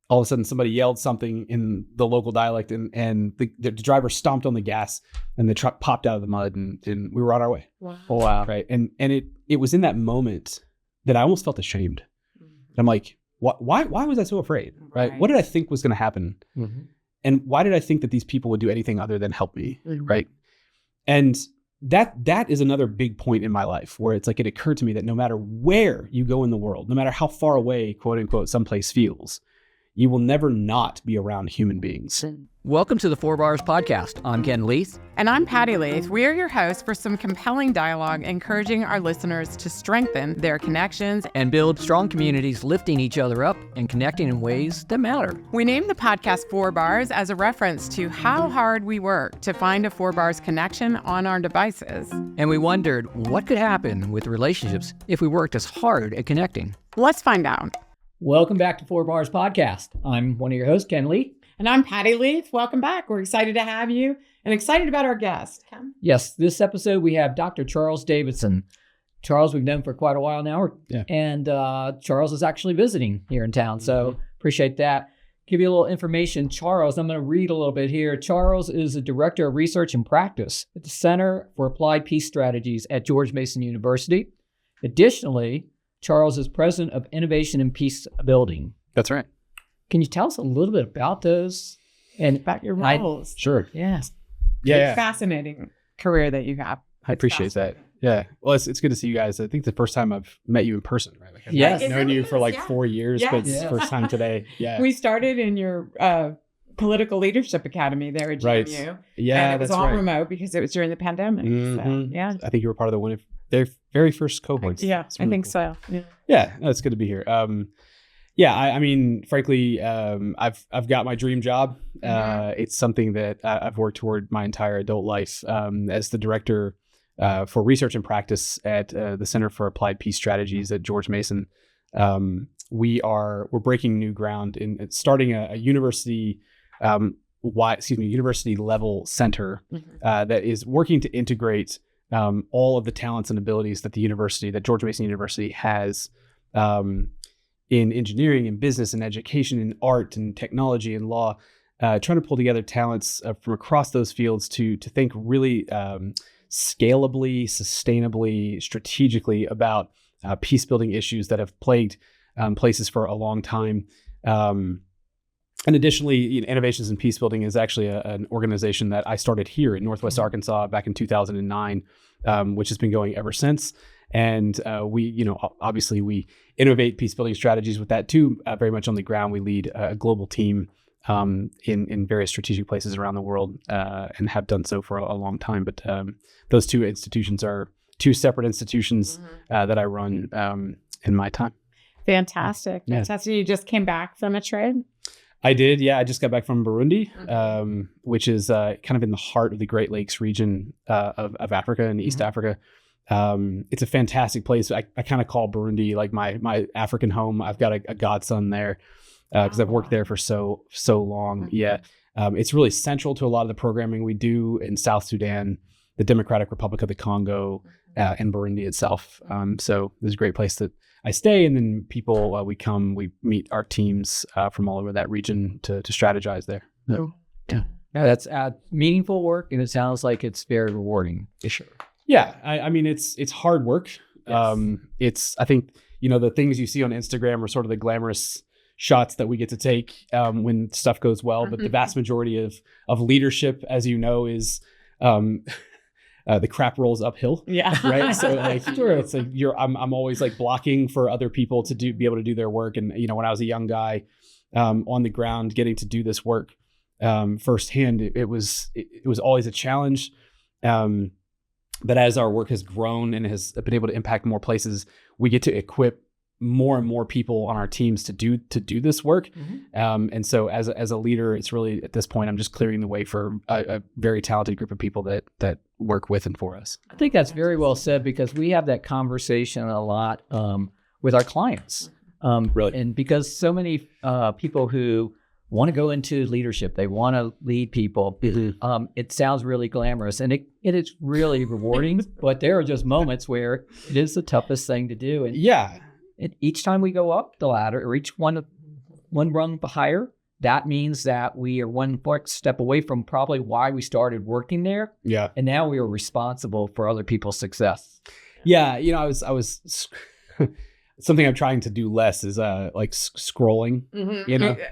all of a sudden somebody yelled something in the local dialect, and the driver stomped on the gas, and the truck popped out of the mud, and we were on our way. Wow. Oh, wow. Right. And it was in that moment that I almost felt ashamed. I'm like, why was I so afraid? Right. What did I think was going to happen? Mm-hmm. And why did I think that these people would do anything other than help me? Right. And that is another big point in my life where it's like, it occurred to me that no matter where you go in the world, no matter how far away, quote unquote, someplace feels, you will never not be around human beings. Welcome to the 4 Bars Podcast. I'm Ken Leith. And I'm Patty Leith. We are your hosts for some compelling dialogue, encouraging our listeners to strengthen their connections And build strong communities, lifting each other up and connecting in ways that matter. We named the podcast 4 Bars as a reference to how hard we work to find a 4 Bars connection on our devices. And we wondered what could happen with relationships if we worked as hard at connecting. Let's find out. Welcome back to 4 Bars Podcast. I'm one of your hosts, Ken Lee. And I'm Patty Leith. Welcome back. We're excited to have you and excited about our guest. Ken? Yes, this episode we have Dr. Charles Davidson. Charles, we've known for quite a while now. Yeah. And Charles is actually visiting here in town. So appreciate that. Give you a little information. Charles, I'm going to read a little bit here. Charles is the Director of Research and Practice at the Center for Applied Peace Strategies at George Mason University. Additionally, Charles is President of Innovation and Peacebuilding. That's right. Can you tell us a little bit about those? And About your roles. Sure. Yes. Yeah. Fascinating career that you have. I appreciate that. Yeah. Well, it's good to see you guys. I think it's the first time I've met you in person, right? Like, Yes. I've known you for like 4 years, Yes. but it's the Yeah. first time today. Yeah. We started in your political leadership academy there at GMU. Right. Yeah, and it was that's all right. remote because it was during the pandemic. So, Mhm. yeah. I think you were part of the one of their very first cohorts. Yeah, It's I really think cool. so. Yeah. Yeah, no, it's good to be here. I mean, frankly, I've got my dream job. It's something that I've worked toward my entire adult life. As the director for research and practice at the Center for Applied Peace Strategies at George Mason, we're breaking new ground in starting a university university level center that is working to integrate all of the talents and abilities that George Mason University has in engineering and business and education and art and technology and law, trying to pull together talents from across those fields to think really scalably, sustainably, strategically about peace building issues that have plagued places for a long time. And additionally, Innovations in Peacebuilding is actually an organization that I started here in Northwest Arkansas back in 2009, which has been going ever since. And we innovate peacebuilding strategies with that too, very much on the ground. We lead a global team in various strategic places around the world and have done so for a long time. But those two institutions are two separate institutions that I run in my time. Fantastic. Yeah. Fantastic. You just came back from a trip? I did. Yeah. I just got back from Burundi, which is kind of in the heart of the Great Lakes region of Africa and East Africa. It's a fantastic place. I kind of call Burundi like my African home. I've got a godson there because I've worked there for so long. Yeah. It's really central to a lot of the programming we do in South Sudan, the Democratic Republic of the Congo, and Burundi itself. So there's a great place that I stay, and then people, we meet our teams from all over that region to strategize there. Yeah, that's meaningful work, and it sounds like it's very rewarding. For sure. Yeah, I mean, it's hard work. Yes. I think, the things you see on Instagram are sort of the glamorous shots that we get to take when stuff goes well. But the vast majority of leadership, as you know, is the crap rolls uphill. Yeah. Right. So it's like I'm always like blocking for other people to be able to do their work. And, when I was a young guy on the ground getting to do this work firsthand, it was always a challenge. But as our work has grown and has been able to impact more places, we get to equip more and more people on our teams to do this work. And so as a leader, it's really at this point, I'm just clearing the way for a very talented group of people that work with and for us. I think that's very well said, because we have that conversation a lot with our clients. Really? And because so many people who want to go into leadership, they want to lead people. It sounds really glamorous, and it is really rewarding, but there are just moments where it is the toughest thing to do. And Yeah. each time we go up the ladder, or each one one rung higher, that means that we are one step away from probably why we started working there. Yeah. And now we are responsible for other people's success. Yeah. I was something I'm trying to do less is like scrolling,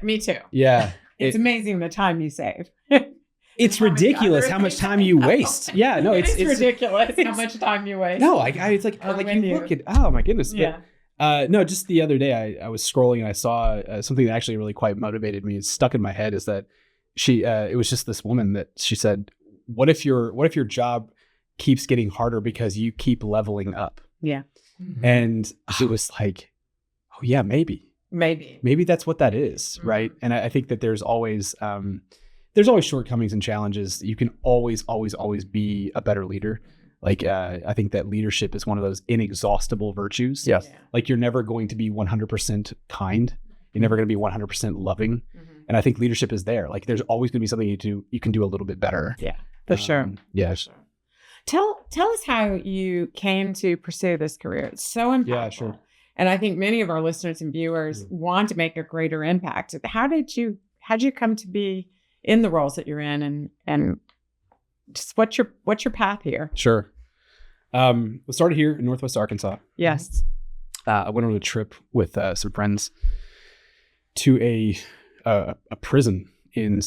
Me too. Yeah. It's amazing the time you save. It's ridiculous how much time you waste. Yeah, no, it's ridiculous how much time you waste. No, it's like you look at, oh my goodness. Yeah. But, no, just the other day I was scrolling and I saw something that actually really quite motivated me. It's stuck in my head is that it was just this woman that she said, what if your job keeps getting harder because you keep leveling up? Yeah. And I was like, oh yeah, maybe that's what that is. Right. And I think that there's always shortcomings and challenges. You can always be a better leader. Like, I think that leadership is one of those inexhaustible virtues. Yes. Yeah. Like you're never going to be 100% kind. You're never going to be 100% loving. And I think leadership is there. Like there's always going to be something you can do a little bit better. Yeah, for sure. Yeah. For sure. Tell us how you came to pursue this career. It's so impactful. Yeah, sure. And I think many of our listeners and viewers want to make a greater impact. How'd you come to be in the roles that you're in, and just what's your path here? Sure. We started here in Northwest Arkansas. Yes. I went on a trip with some friends to a prison in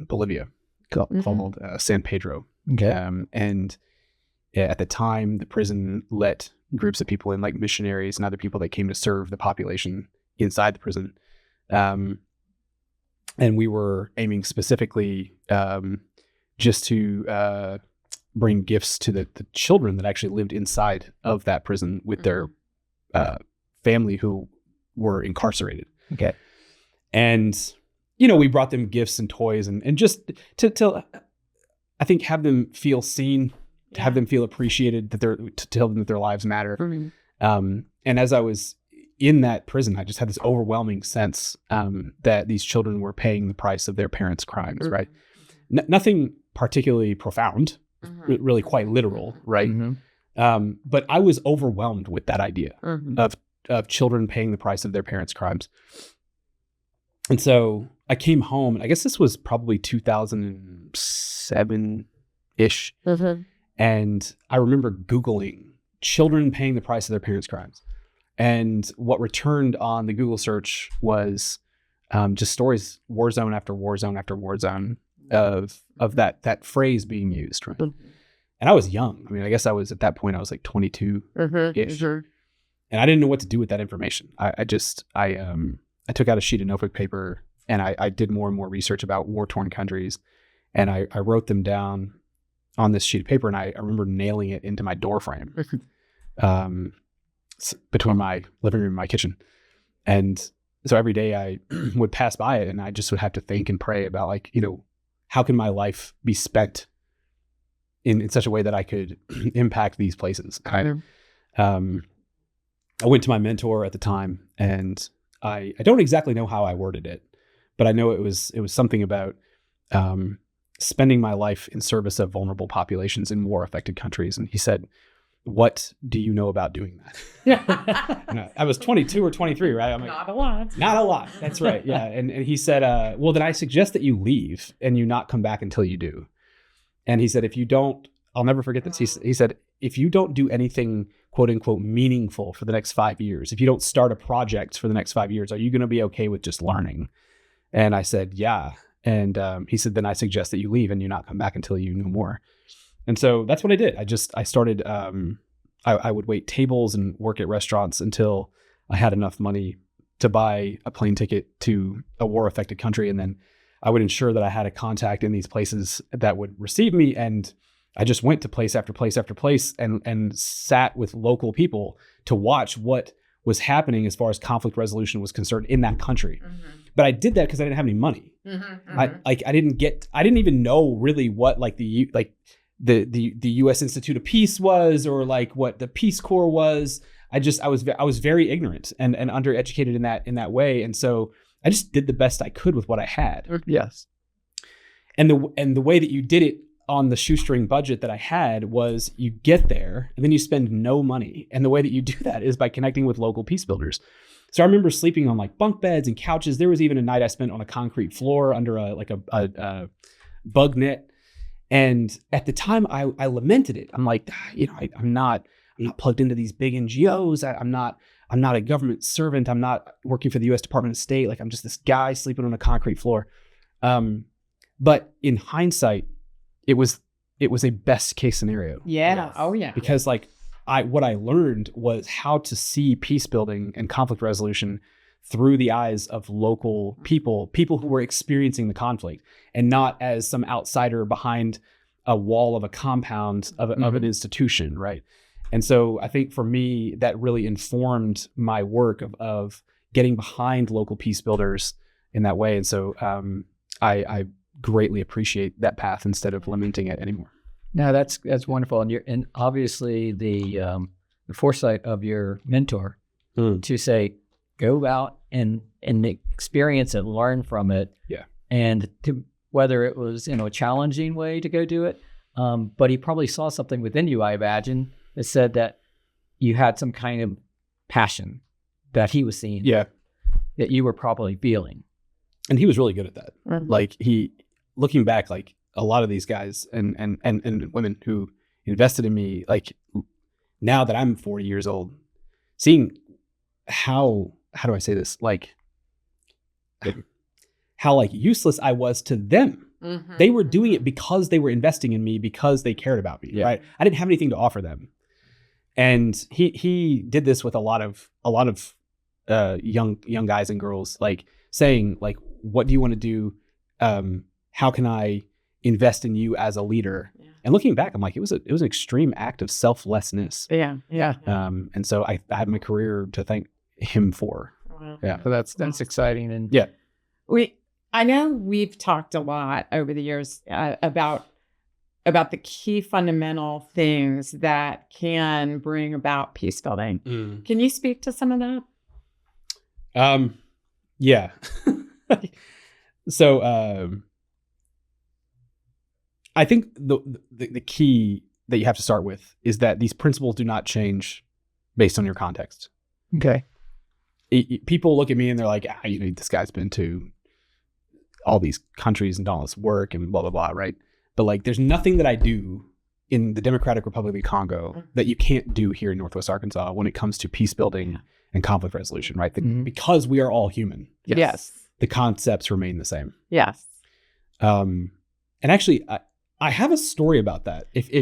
Bolivia called San Pedro. Okay. And at the time, the prison let groups of people in, like missionaries and other people that came to serve the population inside the prison. And we were aiming specifically just to bring gifts to the children that actually lived inside of that prison with their family who were incarcerated. Okay. And, we brought them gifts and toys and just to I think have them feel seen, to have them feel appreciated, to tell them that their lives matter. And as I was in that prison, I just had this overwhelming sense that these children were paying the price of their parents' crimes, right? Nothing particularly profound, really quite literal, right? But I was overwhelmed with that idea of children paying the price of their parents' crimes. And so I came home, and I guess this was probably 2007-ish. And I remember Googling children paying the price of their parents' crimes. And what returned on the Google search was just stories, war zone after war zone after war zone of that phrase being used. Right? And I was young. I mean, I guess I was at that point, I was like 22-ish. And I didn't know what to do with that information. I took out a sheet of notebook paper and I did more and more research about war-torn countries. And I wrote them down on this sheet of paper, and I remember nailing it into my door frame between my living room and my kitchen. And so every day I would pass by it and I just would have to think and pray about, like, how can my life be spent in such a way that I could impact these places. I went to my mentor at the time, and I don't exactly know how I worded it, but I know it was something about spending my life in service of vulnerable populations in war-affected countries. And he said, "What do you know about doing that?" And I was 22 or 23, right? I'm like, not a lot. Not a lot. That's right. Yeah. And he said, well, then I suggest that you leave and you not come back until you do. And he said, if you don't, I'll never forget this. He said, if you don't do anything, quote unquote, meaningful for the next 5 years, if you don't start a project for the next 5 years, are you going to be okay with just learning? And I said, yeah. And he said, then I suggest that you leave and you not come back until you know more. And so that's what I did. I started, I would wait tables and work at restaurants until I had enough money to buy a plane ticket to a war-affected country. And then I would ensure that I had a contact in these places that would receive me. And I just went to place after place after place and sat with local people to watch what was happening as far as conflict resolution was concerned in that country. But I did that because I didn't have any money. I didn't even know really what the U.S. Institute of Peace was, or like what the Peace Corps was. I was very ignorant and undereducated in that way. And so I just did the best I could with what I had. Yes. And the way that you did it on the shoestring budget that I had was you get there and then you spend no money. And the way that you do that is by connecting with local peace builders. So I remember sleeping on like bunk beds and couches. There was even a night I spent on a concrete floor under a bug net. And at the time I lamented it. I'm like, I'm not plugged into these big NGOs. I'm not a government servant. I'm not working for the U.S. Department of State. Like, I'm just this guy sleeping on a concrete floor. But in hindsight, it was a best case scenario. Yeah. Oh yeah. Because like what I learned was how to see peace building and conflict resolution through the eyes of local people who were experiencing the conflict, and not as some outsider behind a wall of a compound of an institution, right? And so I think for me, that really informed my work of getting behind local peace builders in that way. And so I greatly appreciate that path instead of lamenting it anymore. No, that's wonderful, and obviously the foresight of your mentor to say, go out and experience it, learn from it, and to whether it was a challenging way to go do it, but he probably saw something within you, I imagine, that said that you had some kind of passion that he was seeing, that you were probably feeling, and he was really good at that. Mm-hmm. Like looking back, like a lot of these guys and women who invested in me, like now that I'm 40 years old, seeing how do I say this? Like how like useless I was to them. Mm-hmm. They were doing it because they were investing in me, because they cared about me, right? I didn't have anything to offer them. And he did this with a lot of young guys and girls, like saying like, what do you want to do? How can I invest in you as a leader? Yeah. And looking back, I'm like, it was an extreme act of selflessness. Yeah. And so I have my career to thank him for. Wow. Yeah. So that's exciting. And I know we've talked a lot over the years about the key fundamental things that can bring about peace building. Can you speak to some of that? Yeah. So I think the key that you have to start with is that these principles do not change based on your context. Okay. People look at me and they're like, this guy's been to all these countries and done all this work and blah, blah, blah, right? But like, there's nothing that I do in the Democratic Republic of Congo that you can't do here in Northwest Arkansas when it comes to peace building and conflict resolution, right? Because we are all human. Yes. The concepts remain the same. Yes. And actually, I have a story about that. If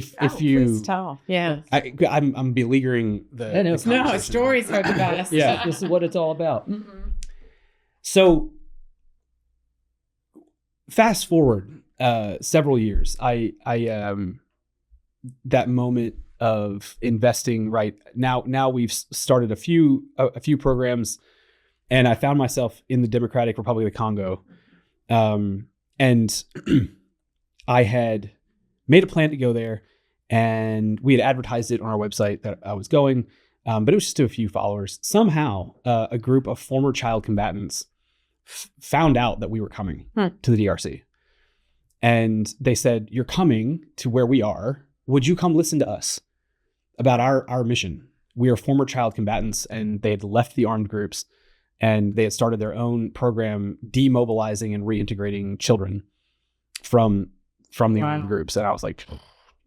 you please tell. Yeah. I'm beleaguering the No, stories are the best. Yeah. This is what it's all about. Mm-hmm. So fast forward several years, I that moment of investing, right now we've started a few programs, and I found myself in the Democratic Republic of Congo, and I had made a plan to go there, and we had advertised it on our website that I was going, but it was just to a few followers. Somehow, a group of former child combatants found out that we were coming to the DRC. And they said, "You're coming to where we are. Would you come listen to us about our mission?" We are former child combatants, and they had left the armed groups, and they had started their own program demobilizing and reintegrating children from the armed groups. And I was like,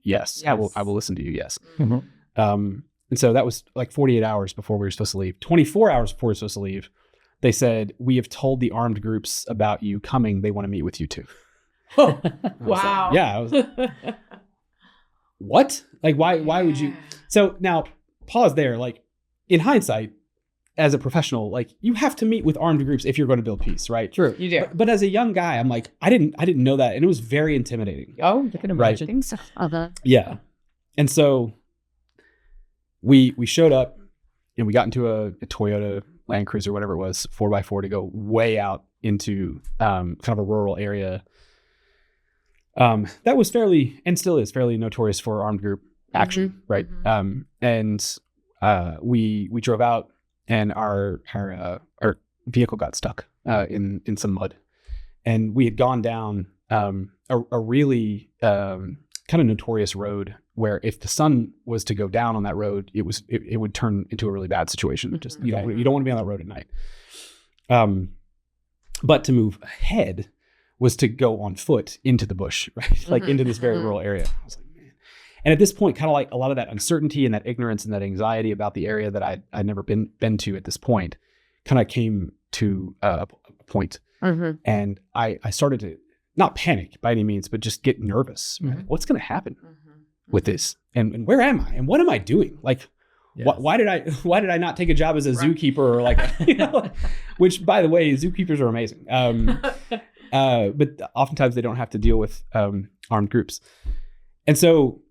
yes. I will listen to you. Yes. Mm-hmm. And so that was like 48 hours before we were supposed to leave. 24 hours before we were supposed to leave, they said, "We have told the armed groups about you coming. They want to meet with you too." Wow. I was like, what? Like, why would you? So now pause there. Like, in hindsight, as a professional, like, you have to meet with armed groups if you're going to build peace, right? True. You do. But as a young guy, I'm like, I didn't know that. And it was very intimidating. Oh, you can imagine. Right. Things. Yeah. And so we showed up, and we got into a Toyota Land Cruiser, whatever it was, 4x4, to go way out into kind of a rural area. That was fairly, and still is fairly, notorious for armed group action, right? And we drove out, and our vehicle got stuck in some mud, and we had gone down a really kind of notorious road where if the sun was to go down on that road, it would turn into a really bad situation. Just you don't want to be on that road at night. But to move ahead was to go on foot into the bush, right? Like into this very rural area. I was like, man. And at this point, kind of like a lot of that uncertainty and that ignorance and that anxiety about the area that I'd never been to at this point kind of came to a point. And I started to not panic by any means, but just get nervous. Right? What's going to happen with this? And where am I? And what am I doing? Like, why did I not take a job as a zookeeper or like, which by the way, zookeepers are amazing. But oftentimes they don't have to deal with armed groups. And so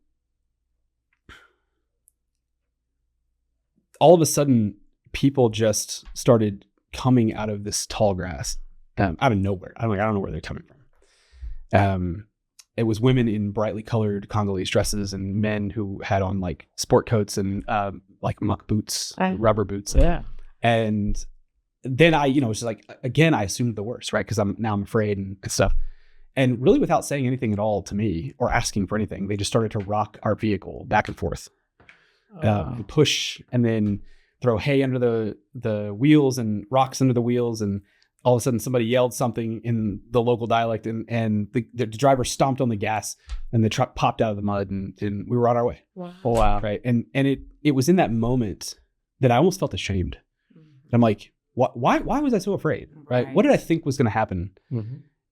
all of a sudden people just started coming out of this tall grass, out of nowhere. I don't know where they're coming from. It was women in brightly colored Congolese dresses and men who had on like sport coats and like muck boots, rubber boots. Yeah. And then I, it's just like, again, I assumed the worst, right? Because I'm afraid and stuff. And really without saying anything at all to me or asking for anything, they just started to rock our vehicle back and forth, push and then throw hay under the wheels and rocks under the wheels. And all of a sudden somebody yelled something in the local dialect and the driver stomped on the gas and the truck popped out of the mud and we were on our way. Wow. Right. And it was in that moment that I almost felt ashamed. I'm like, why was I so afraid? Right. What did I think was going to happen?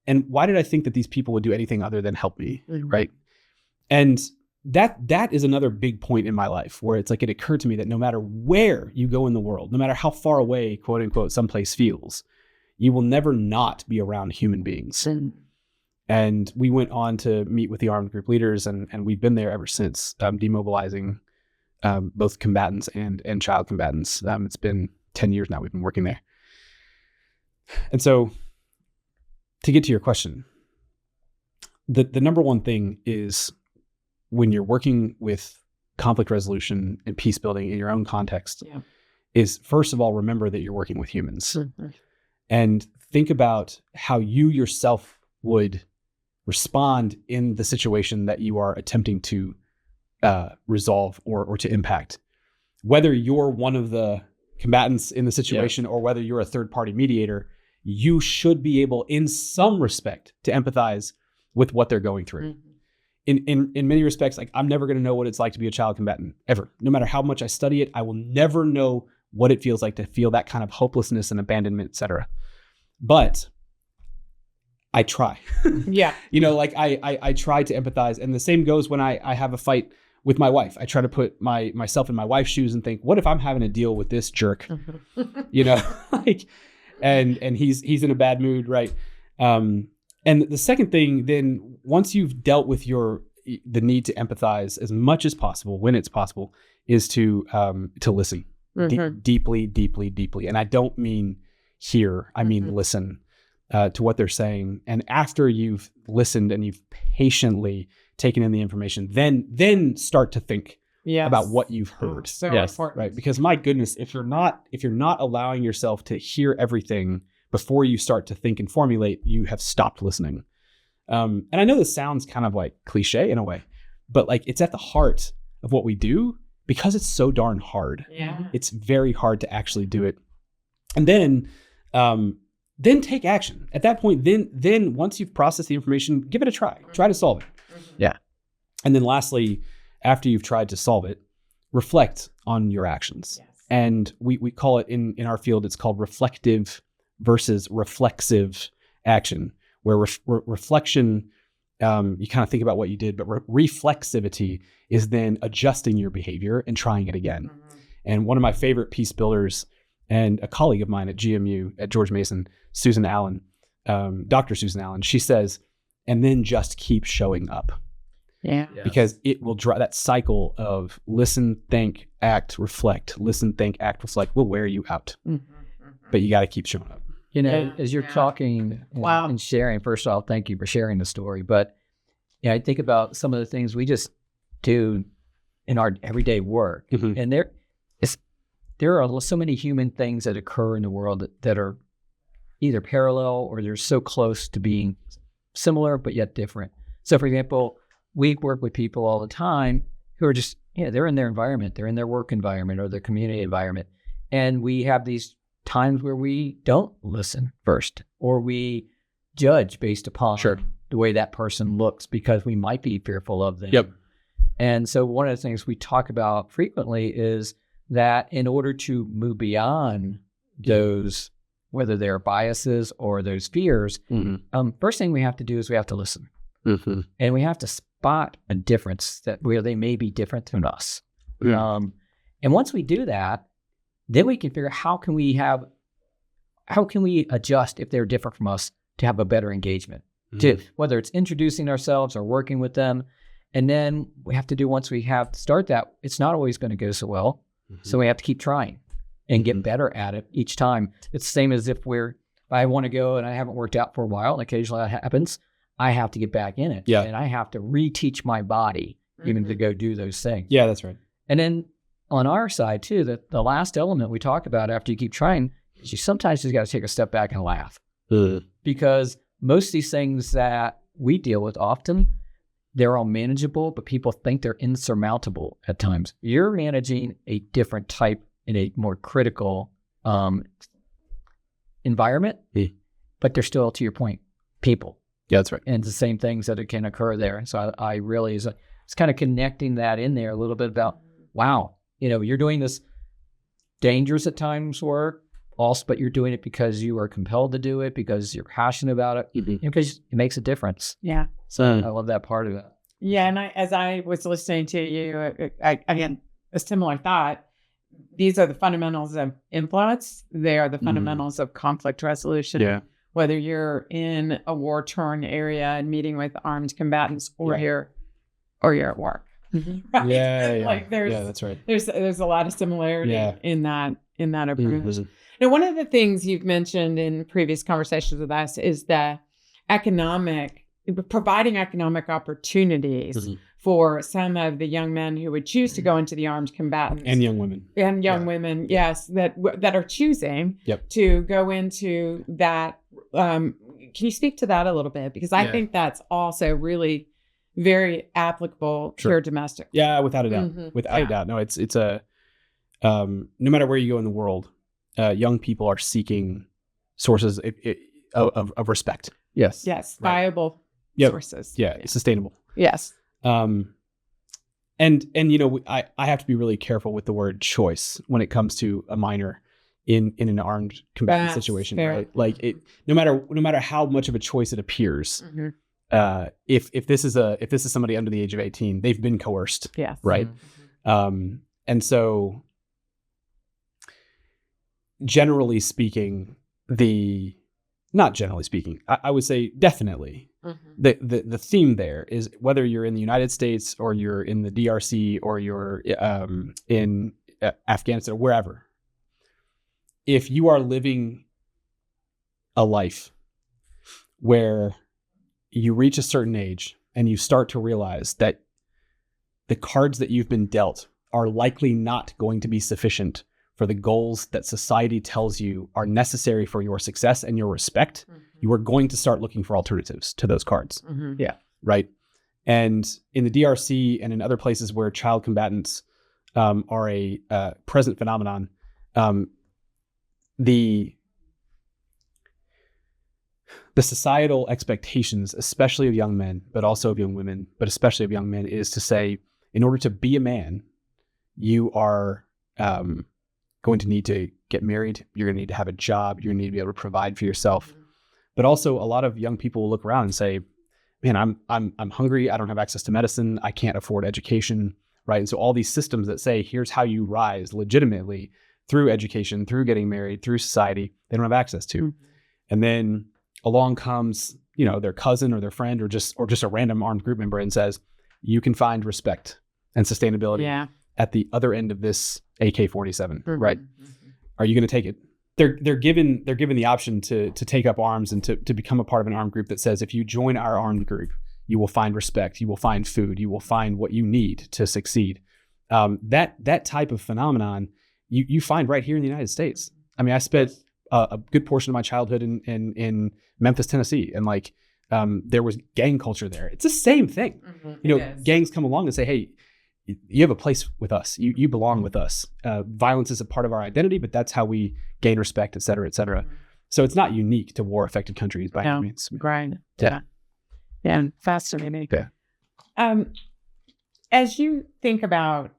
And why did I think that these people would do anything other than help me? Right. And that is another big point in my life where it's like, it occurred to me that no matter where you go in the world, no matter how far away, quote unquote, someplace feels, you will never not be around human beings. And we went on to meet with the armed group leaders and we've been there ever since, demobilizing both combatants and child combatants. It's been 10 years now we've been working there. And so to get to your question, the number one thing is when you're working with conflict resolution and peace building in your own context is first of all, remember that you're working with humans. And think about how you yourself would respond in the situation that you are attempting to resolve or to impact. Whether you're one of the combatants in the situation or whether you're a third-party mediator, you should be able, in some respect, to empathize with what they're going through. In many respects, like I'm never going to know what it's like to be a child combatant, ever. No matter how much I study it, I will never know what it feels like to feel that kind of hopelessness and abandonment, et cetera. But I try. Like I try to empathize. And the same goes when I have a fight with my wife. I try to put myself in my wife's shoes and think, what if I'm having to deal with this jerk? Like, and he's in a bad mood, right? And the second thing, then once you've dealt with the need to empathize as much as possible, when it's possible, is to listen deeply, deeply, deeply. And I don't mean hear, I mean listen to what they're saying. And after you've listened and you've patiently taken in the information, then start to think about what you've heard. So important. Right? Because my goodness, if you're not allowing yourself to hear everything before you start to think and formulate, you have stopped listening. And I know this sounds kind of like cliche in a way, but like it's at the heart of what we do because it's so darn hard. It's very hard to actually do it. And then take action. At that point, then once you've processed the information, give it a try. Try to solve it. And then lastly, after you've tried to solve it, reflect on your actions. And we call it in our field, it's called reflective versus reflexive action, where reflection, you kind of think about what you did, but reflexivity is then adjusting your behavior and trying it again. And one of my favorite peace builders and a colleague of mine at GMU at George Mason, Susan Allen, Dr. Susan Allen, she says, and then just keep showing up. Because it will drive that cycle of listen, think, act, reflect, listen, think, act, reflect will wear you out. But you got to keep showing up. As you're talking and sharing, first of all, thank you for sharing the story. But I think about some of the things we just do in our everyday work. And there are so many human things that occur in the world that are either parallel or they're so close to being similar, but yet different. So for example, we work with people all the time who are just, they're in their environment, they're in their work environment or their community environment. And we have these times where we don't listen first, or we judge based upon the way that person looks because we might be fearful of them. Yep. And so one of the things we talk about frequently is that in order to move beyond those, whether they're biases or those fears, first thing we have to do is we have to listen. And we have to spot a difference that where they may be different than us. And once we do that, then we can figure out how can we adjust if they're different from us to have a better engagement, to whether it's introducing ourselves or working with them. And then we have to do, once we have to start that, it's not always going to go so well. So we have to keep trying and get better at it each time. It's the same as if I want to go and I haven't worked out for a while, and occasionally that happens, I have to get back in it. And I have to reteach my body even to go do those things. Yeah, that's right. And then on our side too, the last element we talk about after you keep trying is you sometimes just got to take a step back and laugh. Because most of these things that we deal with often, they're all manageable, but people think they're insurmountable at times. You're managing a different type in a more critical environment, but they're still, to your point, people. Yeah, that's right. And it's the same things that can occur there. So I really, it's kind of connecting that in there a little bit about, wow, you're doing this dangerous at times work, also, but you're doing it because you are compelled to do it, because you're passionate about it, because it makes a difference. Yeah. So I love that part of it. Yeah. And as I was listening to you, again, a similar thought, these are the fundamentals of influence. They are the fundamentals of conflict resolution. Yeah. Whether you're in a war-torn area and meeting with armed combatants, or you're at work. Right? Yeah. Like that's right. There's a lot of similarity in that approach. Now, one of the things you've mentioned in previous conversations with us is providing economic opportunities for some of the young men who would choose to go into the armed combatants, and young women, women, yes, that are choosing to go into that. Can you speak to that a little bit? Because I think that's also really very applicable here domestic. Yeah, without a doubt. Without a doubt. No, it's a no matter where you go in the world, young people are seeking sources of respect. Yes, viable sources. Yeah, sustainable. Yes. And I have to be really careful with the word choice when it comes to a minor in an armed combatant situation, right? Like no matter how much of a choice it appears, if this is somebody under the age of 18, they've been coerced, right? And so, generally speaking, not generally speaking, I would say definitely. The theme there is, whether you're in the United States or you're in the DRC or you're in Afghanistan or wherever, if you are living a life where you reach a certain age and you start to realize that the cards that you've been dealt are likely not going to be sufficient for the goals that society tells you are necessary for your success and your respect, you are going to start looking for alternatives to those cards. Yeah. Right. And in the DRC and in other places where child combatants are a present phenomenon, the societal expectations, especially of young men, but also of young women, but especially of young men, is to say, in order to be a man, you are going to need to get married. You're going to need to have a job. You're going to need to be able to provide for yourself. But also, a lot of young people will look around and say, man, I'm hungry. I don't have access to medicine. I can't afford education. Right. And so all these systems that say, here's how you rise legitimately through education, through getting married, through society, they don't have access to. And then along comes, their cousin or their friend or just a random armed group member and says, you can find respect and sustainability at the other end of this AK-47, right? Are you going to take it? They're given the option to take up arms and to become a part of an armed group that says, if you join our armed group, you will find respect, you will find food, you will find what you need to succeed. That type of phenomenon you find right here in the United States. I mean, I spent a good portion of my childhood in Memphis, Tennessee, and there was gang culture there. It's the same thing. Gangs come along and say, hey, you have a place with us. You belong with us. Violence is a part of our identity, but that's how we gain respect, et cetera, et cetera. So it's not unique to war-affected countries by any means. Right. Yeah. Yeah. Fascinating. Yeah. As you think about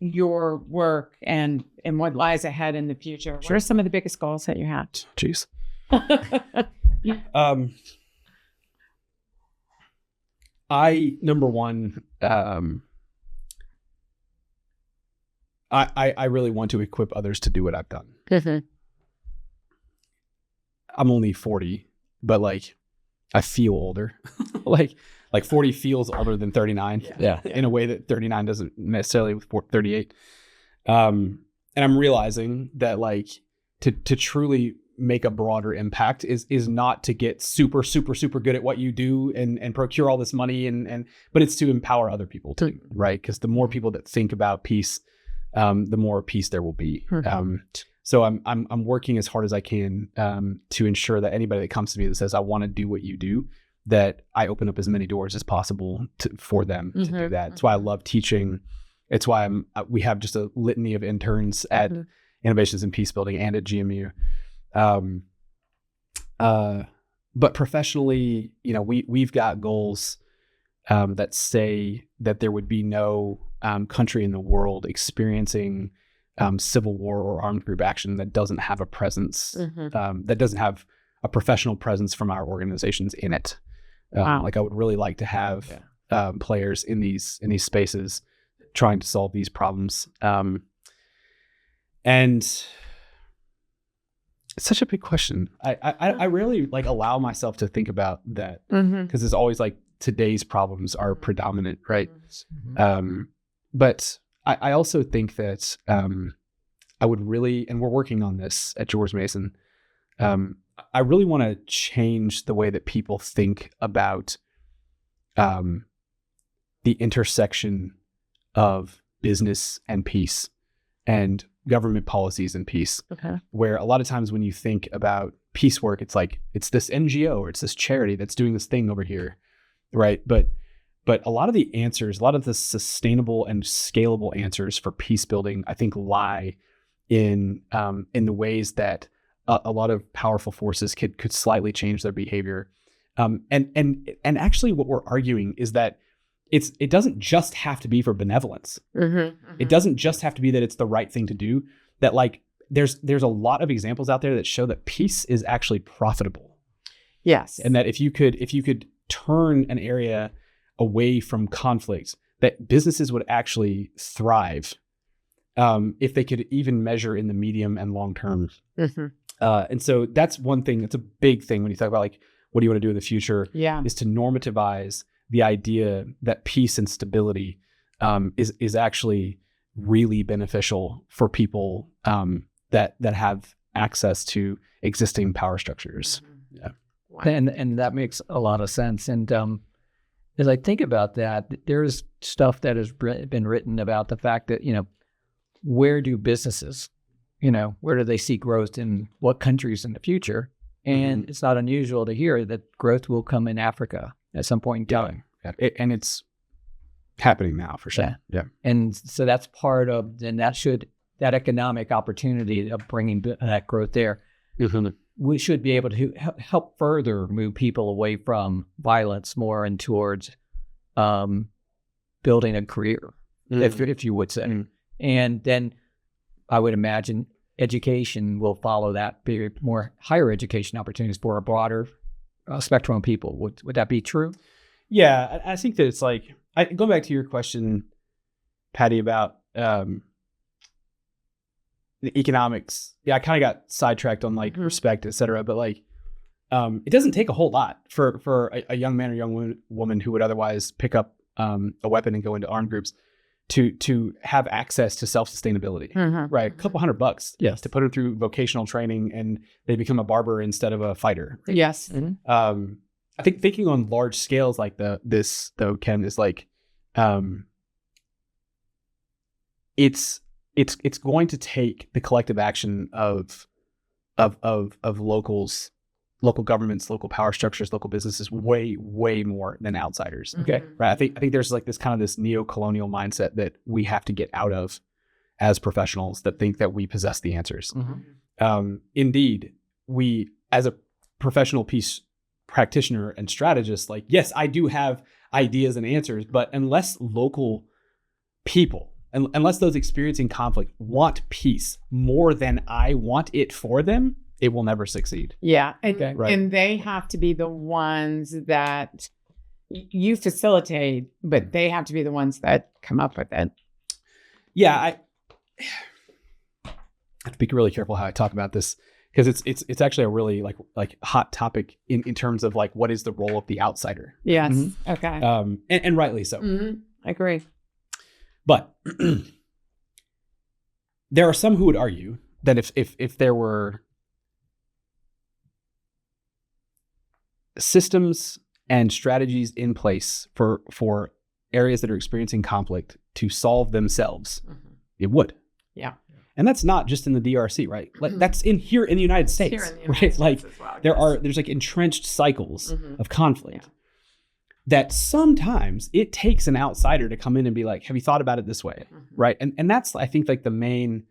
your work and what lies ahead in the future, what are some of the biggest goals that you have? Jeez. Number one, I really want to equip others to do what I've done. I'm only 40, but like I feel older. like 40 feels older than 39. Yeah. In a way that 39 doesn't necessarily with 38. And I'm realizing that like to truly make a broader impact is not to get super good at what you do and procure all this money but it's to empower other people too, right? Because the more people that think about peace, the more peace there will be. So I'm working as hard as I can to ensure that anybody that comes to me that says I want to do what you do, that I open up as many doors as possible for them to do that. That's why I love teaching. It's why we have just a litany of interns at Innovations in Peacebuilding and at GMU. But professionally, we've got goals that say that there would be no country in the world experiencing civil war or armed group action that doesn't have a presence, that doesn't have a professional presence from our organizations in it. Like I would really like to have players in these spaces trying to solve these problems. And it's such a big question. I rarely like allow myself to think about that because it's always like today's problems are predominant, right? But I also think that I would really, and we're working on this at George Mason, I really want to change the way that people think about the intersection of business and peace and government policies and peace. Where a lot of times when you think about peace work, it's like, it's this NGO or it's this charity that's doing this thing over here, right? But a lot of the answers, a lot of the sustainable and scalable answers for peace building, I think lie in the ways that a lot of powerful forces could slightly change their behavior. And actually what we're arguing is that it doesn't just have to be for benevolence. It doesn't just have to be that it's the right thing to do. That like there's a lot of examples out there that show that peace is actually profitable. Yes. And that if you could turn an area away from conflict, that businesses would actually thrive if they could even measure in the medium and long term. And so that's one thing that's a big thing when you talk about like, what do you want to do in the future? Is to normativize the idea that peace and stability is actually really beneficial for people that have access to existing power structures. And that makes a lot of sense. And as I think about that, there's stuff that has been written about the fact that, where do businesses, where do they see growth in what countries in the future? And it's not unusual to hear that growth will come in Africa at some point in time. And it's happening now for sure. Yeah. And so that's part of, then that economic opportunity of bringing that growth there, we should be able to help further move people away from violence more and towards building a career, if you would say. And then I would imagine education will follow that, be more higher education opportunities for a broader spectrum of people. Would that be true? Yeah, I think that it's like, going back to your question, Patty, about the economics. Yeah, I kind of got sidetracked on like respect, et cetera. But like, it doesn't take a whole lot for a young man or young woman who would otherwise pick up a weapon and go into armed groups to have access to self-sustainability, right? A couple $100 to put them through vocational training and they become a barber instead of a fighter. Yes. I think thinking on large scales like this though, Ken, is like, it's going to take the collective action of locals local governments, local power structures, local businesses way, way more than outsiders. Okay. Right. I think there's like this kind of this neo-colonial mindset that we have to get out of as professionals that think that we possess the answers. Indeed, we as a professional peace practitioner and strategist, like, yes, I do have ideas and answers, but unless local people, unless those experiencing conflict want peace more than I want it for them, it will never succeed. Yeah. And, Okay. Right. and they have to be the ones that you facilitate, but they have to be the ones that come up with it. Yeah, I have to be really careful how I talk about this because it's actually a really like hot topic in terms of like what is the role of the outsider. Yes. Mm-hmm. Okay. And rightly so. I agree. But there are some who would argue that if there were systems and strategies in place for areas that are experiencing conflict to solve themselves, it would. Yeah. And that's not just in the DRC, right? Like that's here in the United States, Here in the right? United Like States as well, there's like entrenched cycles of conflict Yeah. that sometimes it takes an outsider to come in and be like, have you thought about it this way? Right. And that's, I think, like the main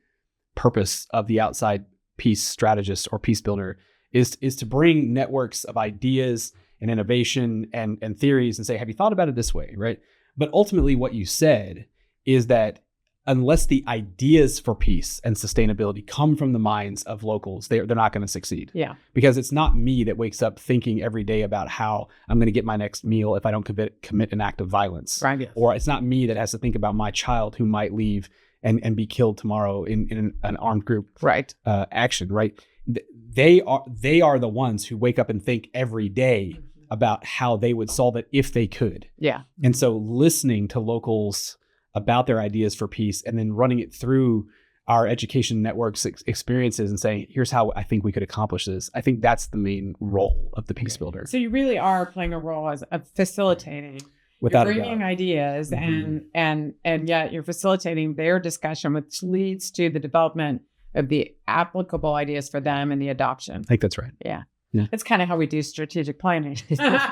purpose of the outside peace strategist or peace builder is to bring networks of ideas and innovation and theories and say, have you thought about it this way? Right. But ultimately what you said is that unless the ideas for peace and sustainability come from the minds of locals, they're not going to succeed. Yeah. Because it's not me that wakes up thinking every day about how I'm going to get my next meal if I don't commit an act of violence. Right. Yes. Or it's not me that has to think about my child who might leave and be killed tomorrow in an armed group Right. action, right? They are the ones who wake up and think every day about how they would solve it if they could. Yeah. And so listening to locals about their ideas for peace and then running it through our education network's experiences and saying, here's how I think we could accomplish this. I think that's the main role of the peace builder. So you really are playing a role as a facilitating. Without You're a bringing doubt. ideas and yet you're facilitating their discussion, which leads to the development of the applicable ideas for them and the adoption. I think that's right. Yeah. Yeah. That's kind of how we do strategic planning.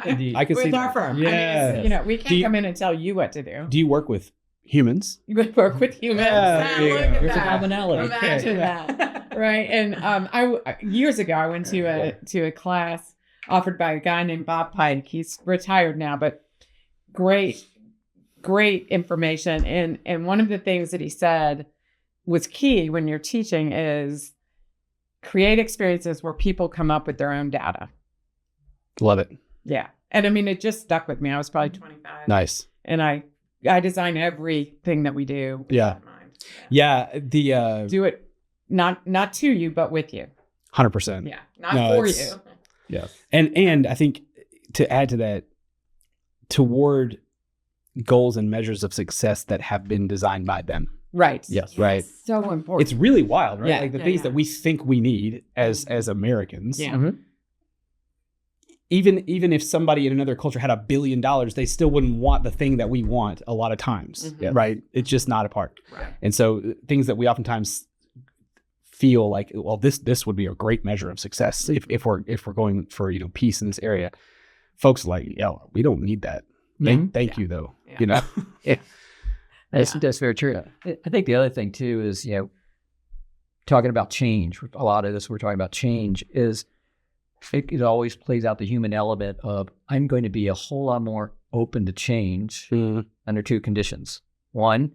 Indeed. I can see With our that. firm. Yeah. I mean, we can't Do you- come in and tell you what to do. Do you work with humans? You would work with humans. Yeah, Look at There's a that. commonality. Imagine that, right? And I years ago I went to a class offered by a guy named Bob Pike. He's retired now, but great information. And one of the things that he said was key when you're teaching is create experiences where people come up with their own data. Love it. Yeah, and I mean it just stuck with me. I was probably 25, Nice. and I design everything that we do. With Yeah. that in mind. Yeah. The Do it not to you, but with you. 100%. Yeah, not No, for it's- you. Yeah. And I think to add to that, toward goals and measures of success that have been designed by them. Right. Yes. Right. So important. It's really wild, right? Yeah, Like the yeah, things yeah. that we think we need as Americans. Yeah. Even if somebody in another culture had $1 billion, they still wouldn't want the thing that we want a lot of times. Mhm. Right. It's just not a part. Right. And so things that we oftentimes feel like, well, this would be a great measure of success if we're going for, peace in this area. Folks are like, we don't need that. Thank you though. Yeah. That's very true. I think the other thing too is, talking about change, a lot of this we're talking about change is it always plays out the human element of I'm going to be a whole lot more open to change under two conditions. One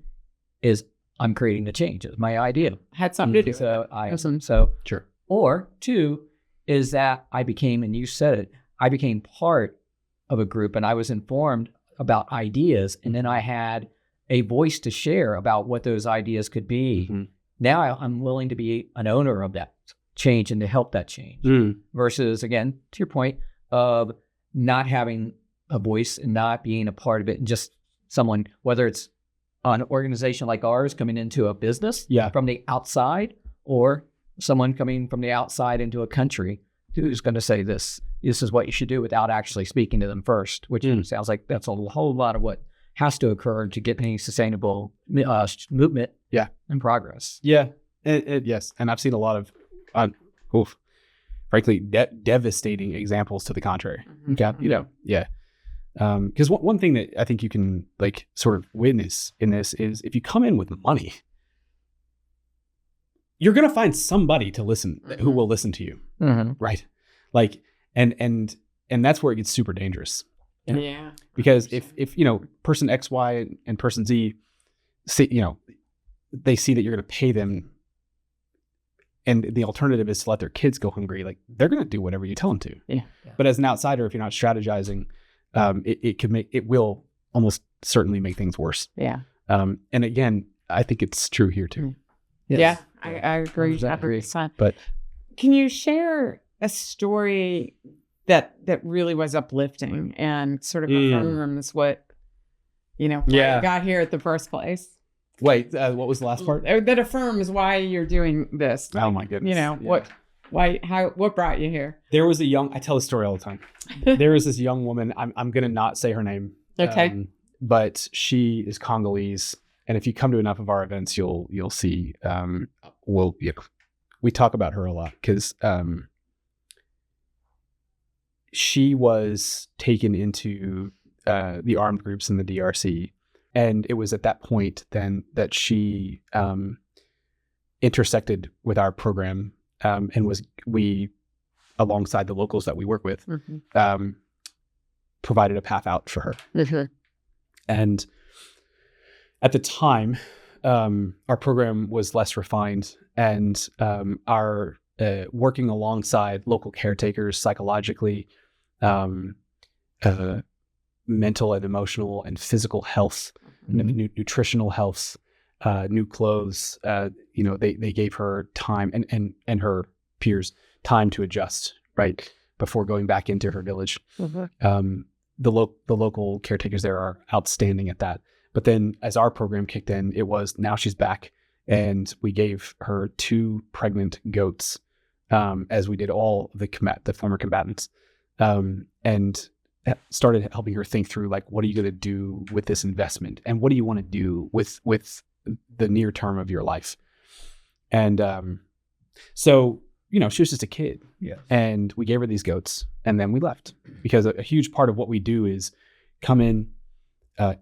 is I'm creating the change. It's my idea. Had something to do. So Sure. or two is that I became, and you said it, I became part of a group and I was informed about ideas, and then I had a voice to share about what those ideas could be. Mhm. Now I'm willing to be an owner of that change and to help that change versus, again, to your point of not having a voice and not being a part of it and just someone, whether it's an organization like ours coming into a business from the outside or someone coming from the outside into a country who's going to say this is what you should do without actually speaking to them first, which sounds like that's a whole lot of what has to occur to get any sustainable movement and progress. Yeah. Yes. And I've seen a lot of, frankly, devastating examples to the contrary. Okay. You know, yeah. Because one thing that I think you can like sort of witness in this is if you come in with money, you're going to find somebody to listen who will listen to you. Right. Like, and that's where it gets super dangerous. Yeah. Because if, you know, person X, Y, and person Z see, you know, they see that you're going to pay them and the alternative is to let their kids go hungry, like they're going to do whatever you tell them to. Yeah. But as an outsider, if you're not strategizing, it will almost certainly make things worse. Yeah. And again, I think it's true here too. Yes. Yeah. I agree. 100%. But can you share a story that really was uplifting and sort of affirms what, you know, why you got here at the first place? Wait, what was the last part? That affirms why you're doing this. Oh my goodness. You know, what brought you here? There was I tell this story all the time. There was this young woman, I'm going to not say her name. Okay. But she is Congolese. And if you come to enough of our events, you'll see, we talk about her a lot because she was taken into the armed groups in the DRC. And it was at that point then that she intersected with our program and we, alongside the locals that we work with, provided a path out for her. And at the time, our program was less refined and our working alongside local caretakers psychologically, mental and emotional and physical health, nutritional health, new clothes. You know, they gave her time and her peers time to adjust, right, before going back into her village. The local caretakers there are outstanding at that. But then as our program kicked in, it was now she's back, and we gave her 2 pregnant goats, as we did all the former combatants, and started helping her think through, like, what are you going to do with this investment, and what do you want to do with the near term of your life? And so, you know, she was just a kid, and we gave her these goats, and then we left, because a huge part of what we do is come in,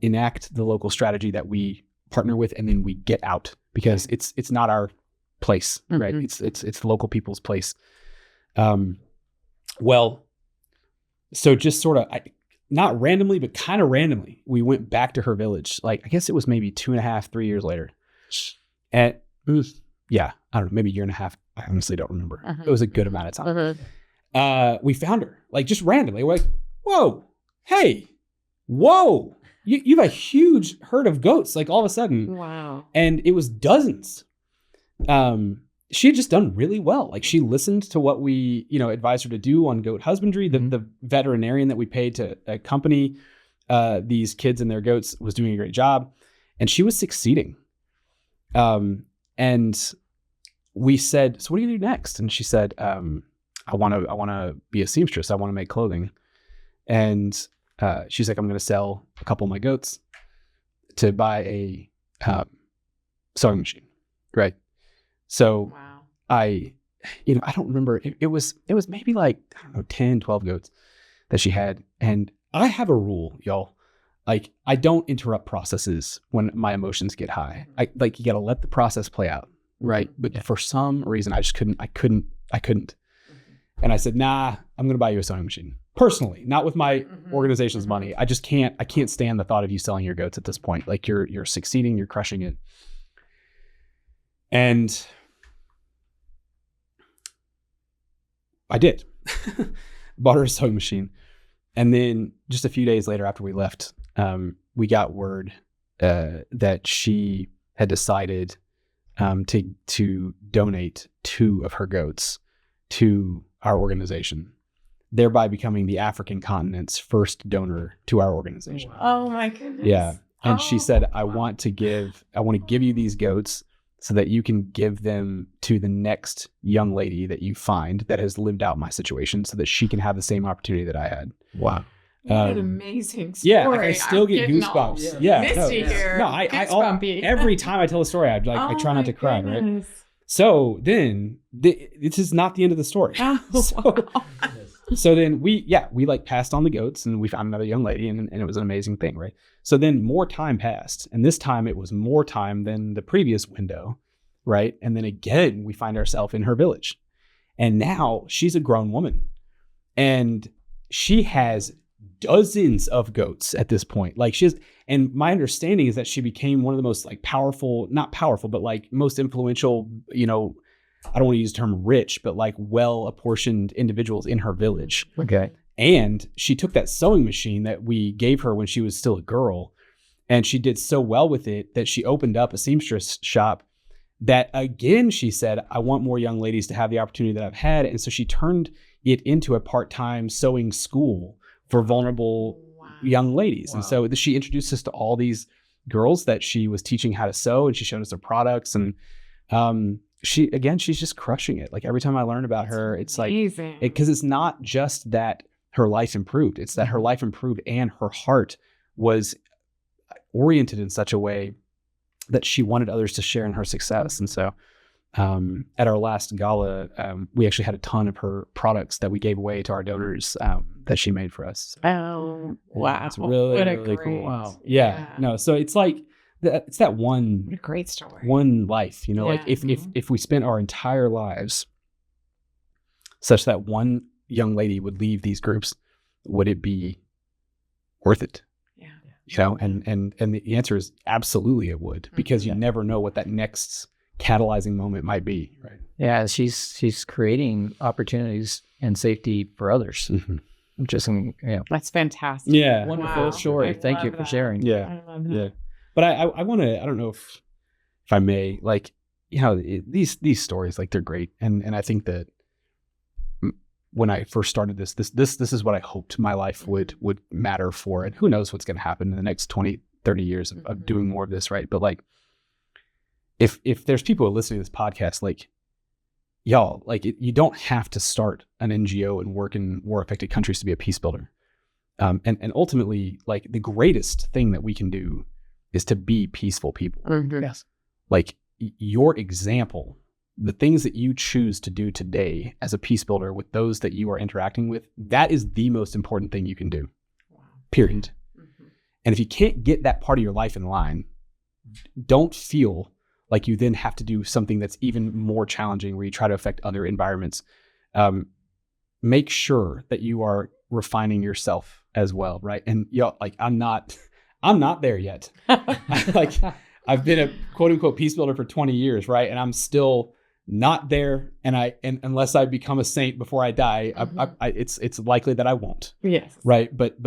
enact the local strategy that we partner with, and then we get out, because it's not our place, right? It's the local people's place. Well, so just sort of, not randomly, but kind of randomly, we went back to her village. Like, I guess it was maybe 2.5, 3 years later. And it was, I don't know, maybe 1.5 years. I honestly don't remember. It was a good amount of time. We found her, like, just randomly. We're like, whoa, hey, whoa. You have a huge herd of goats, like, all of a sudden. Wow. And it was dozens. She had just done really well. Like, she listened to what we, you know, advised her to do on goat husbandry. The veterinarian that we paid to accompany these kids and their goats was doing a great job, and she was succeeding. And we said, so what are you gonna do next? And she said, I want to be a seamstress. I want to make clothing. And she's like, I'm going to sell a couple of my goats to buy a sewing machine. Right. So I don't remember. It was maybe like, I don't know, 10, 12 goats that she had. And I have a rule, y'all. Like, I don't interrupt processes when my emotions get high. You got to let the process play out. Right. But for some reason, I just couldn't. And I said, nah, I'm going to buy you a sewing machine. Personally, not with my organization's money. I can't stand the thought of you selling your goats at this point. Like, you're succeeding, you're crushing it. And I did. Bought her a sewing machine. And then just a few days later, after we left, we got word that she had decided to donate 2 of her goats to our organization, thereby becoming the African continent's first donor to our organization. Oh my goodness. Yeah. And she said, I want to give you these goats so that you can give them to the next young lady that you find that has lived out my situation, so that she can have the same opportunity that I had. Wow. What an amazing story. Yeah, like, I still get goosebumps. Misty here. No, I every time I tell a story, I try not to cry, right? So then this is not the end of the story. So then we like passed on the goats and we found another young lady and it was an amazing thing, right? So then more time passed, and this time it was more time than the previous window, right? And then again, we find ourselves in her village. And now she's a grown woman and she has dozens of goats at this point. Like and my understanding is that she became one of the most like powerful, not powerful, but like most influential, you know, I don't want to use the term rich, but like well-apportioned individuals in her village. Okay. And she took that sewing machine that we gave her when she was still a girl, and she did so well with it that she opened up a seamstress shop that, again, she said, I want more young ladies to have the opportunity that I've had. And so she turned it into a part-time sewing school for vulnerable young ladies. Wow. And so she introduced us to all these girls that she was teaching how to sew, and she showed us their products. And she's just crushing it. Like every time I learn about her, it's amazing. Like, because it's not just that her life improved, it's that her life improved and her heart was oriented in such a way that she wanted others to share in her success. And so at our last gala, we actually had a ton of her products that we gave away to our donors that she made for us. Oh, wow. It's really, what a really great, cool. Wow. Yeah. No, so it's like, it's that one, what a great story. one life, you know, like Yeah. if we spent our entire lives such that one young lady would leave these groups, would it be worth it? Yeah. You know, and the answer is absolutely it would, because you never know what that next catalyzing moment might be, right? Yeah, she's creating opportunities and safety for others. Mm-hmm. Just That's fantastic. Yeah. wonderful Wow. story. I Thank you love for that. sharing. Yeah. I love that. Yeah. But I want to, I don't know if I may, like, you know, these stories, like, they're great. And I think that when I first started this is what I hoped my life would matter for. And who knows what's going to happen in the next 20, 30 years of doing more of this. Right. But like, if there's people listening to this podcast, like, y'all, like, you don't have to start an NGO and work in war affected countries to be a peace builder. And ultimately, like, the greatest thing that we can do is to be peaceful people. Mhm. Yes. Like, your example, the things that you choose to do today as a peace builder with those that you are interacting with, that is the most important thing you can do. Wow. Period. Mhm. And if you can't get that part of your life in line, don't feel like you then have to do something that's even more challenging where you try to affect other environments. Make sure that you are refining yourself as well, right? And like, I'm not there yet. Like, I've been a quote unquote peace builder for 20 years, right? And I'm still not there. And unless I become a saint before I die, it's likely that I won't. Yes. Right. But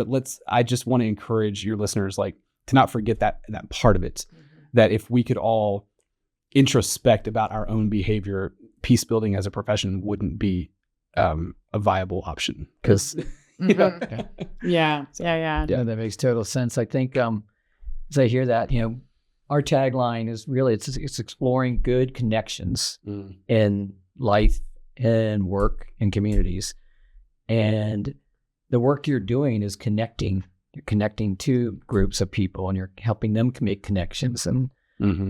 I just want to encourage your listeners, like, to not forget that part of it, that if we could all introspect about our own behavior, peace building as a profession wouldn't be a viable option. Because Yeah. Yeah, that makes total sense. I think as I hear that, our tagline is really it's exploring good connections in life and work and communities. And the work you're doing is connecting. You're connecting to groups of people and you're helping them make connections. And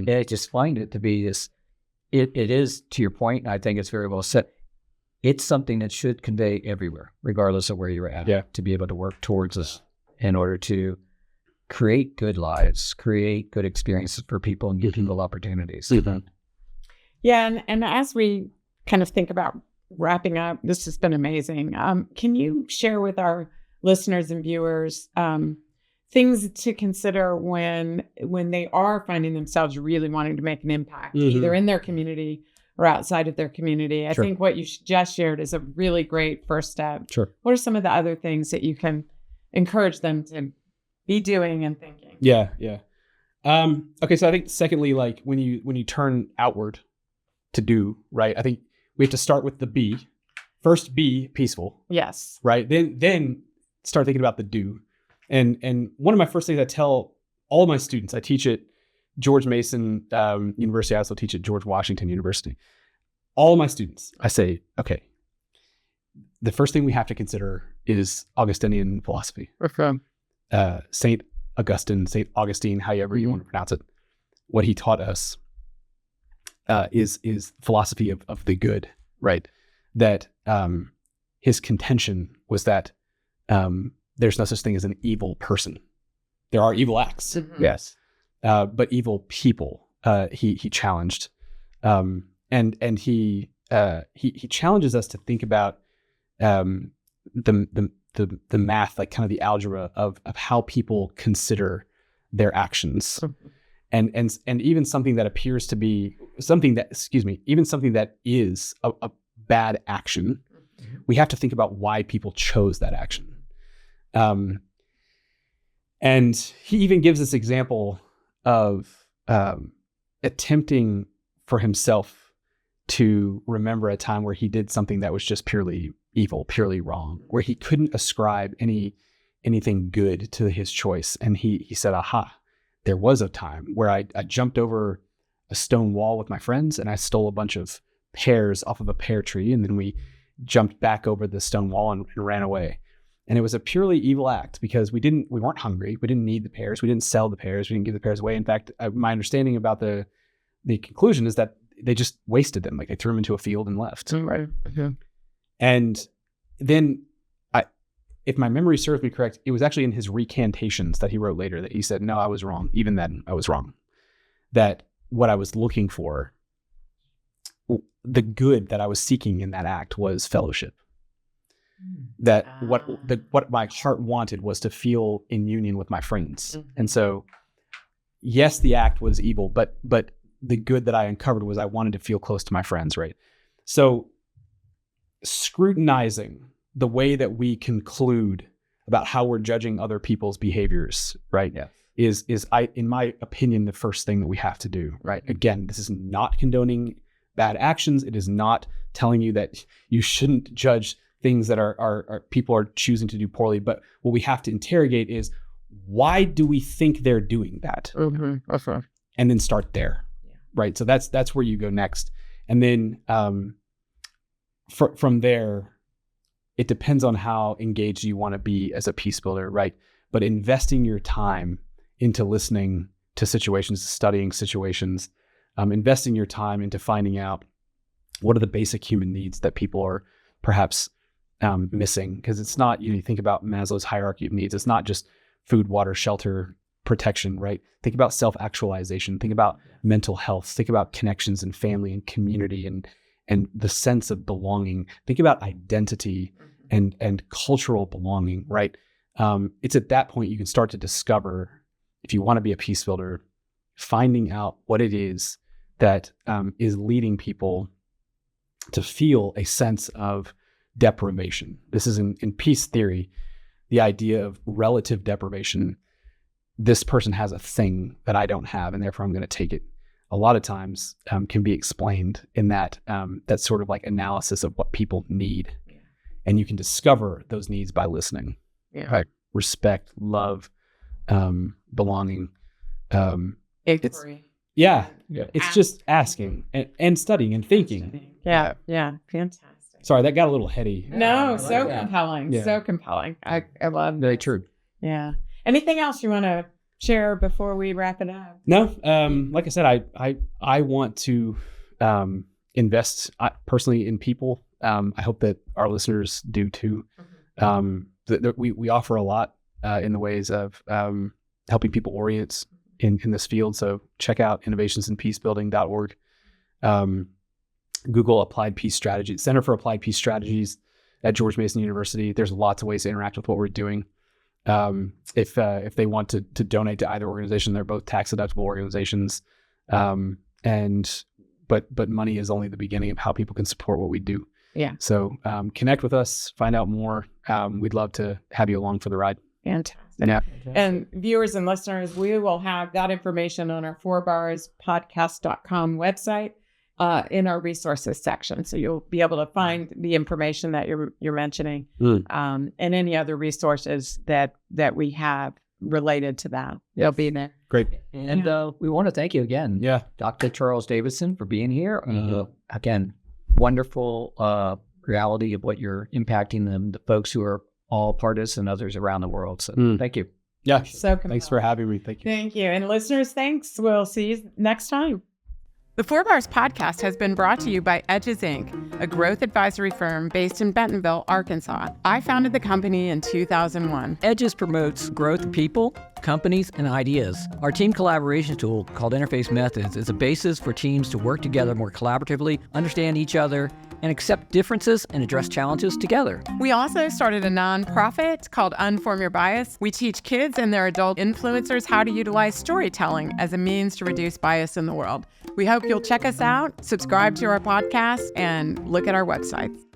I just find it to be this, it is, to your point, and I think it's very well said, it's something that should convey everywhere, regardless of where you're at, to be able to work towards this in order to create good lives, create good experiences for people and give people opportunities. Yeah. And as we kind of think about wrapping up, this has been amazing. Can you share with our listeners and viewers things to consider when they are finding themselves really wanting to make an impact, either in their community or outside of their community? I think what you just shared is a really great first step. Sure. What are some of the other things that you can encourage them to be doing and thinking? Yeah. Okay. So I think secondly, like, when you turn outward to do, right, I think we have to start with the be. First, be peaceful. Yes. Right. Then start thinking about the do. And one of my first things I tell all of my students, I teach at George Mason University. I also teach at George Washington University. All of my students, I say, okay, the first thing we have to consider is Augustinian philosophy. St. Augustine, St. Augustine, however you want to pronounce it, what he taught us is philosophy of the good, right? That his contention was that there's no such thing as an evil person. There are evil acts, yes, but evil people he challenged, and he challenges us to think about the math, like kind of the algebra of how people consider their actions, and even something that appears to be something that is a bad action. We have to think about why people chose that action. And he even gives this example of attempting for himself to remember a time where he did something that was just purely evil, purely wrong, where he couldn't ascribe anything good to his choice. And he said, aha, there was a time where I jumped over a stone wall with my friends and I stole a bunch of pears off of a pear tree. And then we jumped back over the stone wall and ran away. And it was a purely evil act because we weren't hungry. We didn't need the pears. We didn't sell the pears. We didn't give the pears away. In fact, my understanding about the conclusion is that they just wasted them. Like they threw them into a field and left. Right. Okay. And then if my memory serves me correct, it was actually in his recantations that he wrote later that he said, no, I was wrong. Even then I was wrong. That what I was looking for, the good that I was seeking in that act was fellowship. That what my heart wanted was to feel in union with my friends. And so, yes, the act was evil, but the good that I uncovered was I wanted to feel close to my friends, right? So scrutinizing the way that we conclude about how we're judging other people's behaviors, right? Yeah. is in my opinion, the first thing that we have to do, right? Again, this is not condoning bad actions. It is not telling you that you shouldn't judge things that are people are choosing to do poorly. But what we have to interrogate is, why do we think they're doing that? Okay. And then start there, right? So that's where you go next. And then from there, it depends on how engaged you want to be as a peace builder, right? But investing your time into listening to situations, studying situations, investing your time into finding out what are the basic human needs that people are perhaps missing. Because it's not, you think about Maslow's hierarchy of needs. It's not just food, water, shelter, protection, right? Think about self-actualization. Think about mental health. Think about connections and family and community and the sense of belonging. Think about identity and cultural belonging, right? It's at that point you can start to discover, if you want to be a peace builder, finding out what it is that is leading people to feel a sense of deprivation. This is in peace theory, the idea of relative deprivation. This person has a thing that I don't have, and therefore I'm going to take it. A lot of times can be explained in that sort of like analysis of what people need. Yeah. And you can discover those needs by listening. Yeah. Right? Respect, love, belonging. Inquiry. It's just asking and studying and thinking. Yeah. Fantastic. Sorry, that got a little heady. No, so compelling. Yeah. So compelling. I love very true. Yeah. Anything else you want to share before we wrap it up? No. Like I said, I want to invest personally in people. I hope that our listeners do too. We offer a lot in the ways of helping people orient in this field. So check out innovationsinpeacebuilding.org. Google Applied Peace Strategies, Center for Applied Peace Strategies at George Mason University. There's lots of ways to interact with what we're doing. If they want to donate to either organization, they're both tax deductible organizations. But money is only the beginning of how people can support what we do. Yeah. So connect with us, find out more. We'd love to have you along for the ride. Fantastic. Yeah. And viewers and listeners, we will have that information on our 4barspodcast.com website in our resources section. So you'll be able to find the information that you're mentioning and any other resources that we have related to that. They'll be there. Great. And we want to thank you again, Dr. Charles Davidson, for being here. Again, wonderful reality of what you're impacting the folks who are all part of this and others around the world. So thank you. Yeah. So thanks for having me. Thank you. Thank you. And listeners, thanks. We'll see you next time. The Four Bars podcast has been brought to you by Edges Inc., a growth advisory firm based in Bentonville, Arkansas. I founded the company in 2001. Edges promotes growth of people, companies, and ideas. Our team collaboration tool, called Interface Methods, is a basis for teams to work together more collaboratively, understand each other, and accept differences and address challenges together. We also started a nonprofit called Unform Your Bias. We teach kids and their adult influencers how to utilize storytelling as a means to reduce bias in the world. We hope you'll check us out, subscribe to our podcast, and look at our websites.